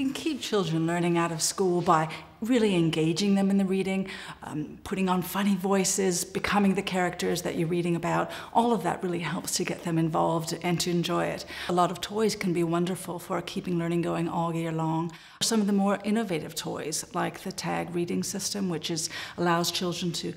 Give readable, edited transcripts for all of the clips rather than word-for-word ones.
can keep children learning out of school by really engaging them in the reading, putting on funny voices, becoming the characters that you're reading about. All of that really helps to get them involved and to enjoy it. A lot of toys can be wonderful for keeping learning going all year long. Some of the more innovative toys, like the tag reading system, which allows children to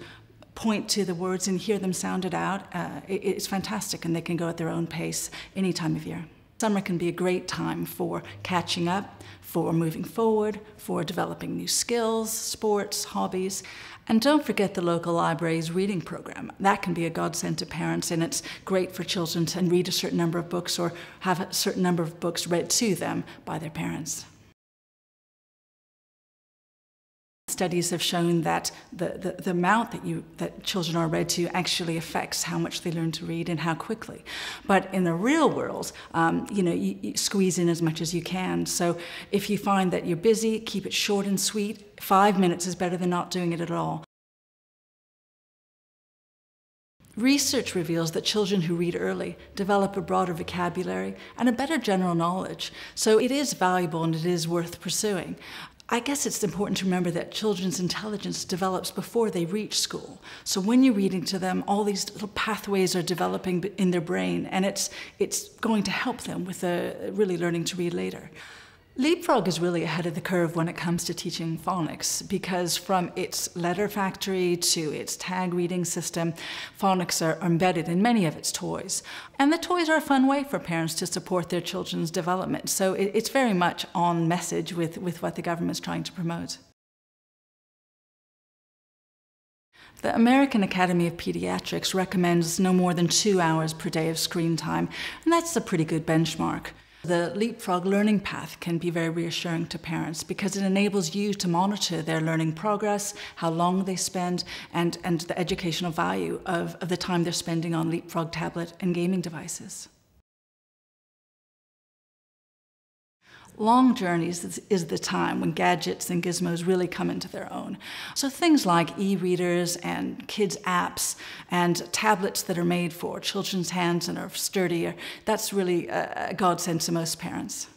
point to the words and hear them sounded out, it's fantastic, and they can go at their own pace any time of year. Summer can be a great time for catching up, for moving forward, for developing new skills, sports, hobbies. And don't forget the local library's reading program. That can be a godsend to parents, and it's great for children to read a certain number of books or have a certain number of books read to them by their parents. Studies have shown that the amount that children are read to actually affects how much they learn to read and how quickly. But in the real world, you squeeze in as much as you can. So if you find that you're busy, keep it short and sweet. 5 minutes is better than not doing it at all. Research reveals that children who read early develop a broader vocabulary and a better general knowledge. So it is valuable and it is worth pursuing. I guess it's important to remember that children's intelligence develops before they reach school. So when you're reading to them, all these little pathways are developing in their brain, and it's going to help them with really learning to read later. Leapfrog is really ahead of the curve when it comes to teaching phonics, because from its letter factory to its tag reading system, phonics are embedded in many of its toys. And the toys are a fun way for parents to support their children's development. So it's very much on message with what the government's trying to promote. The American Academy of Pediatrics recommends no more than 2 hours per day of screen time, and that's a pretty good benchmark. The Leapfrog learning path can be very reassuring to parents because it enables you to monitor their learning progress, how long they spend, and the educational value of the time they're spending on Leapfrog tablet and gaming devices. Long journeys is the time when gadgets and gizmos really come into their own. So things like e-readers and kids' apps and tablets that are made for children's hands and are sturdier, that's really a godsend to most parents.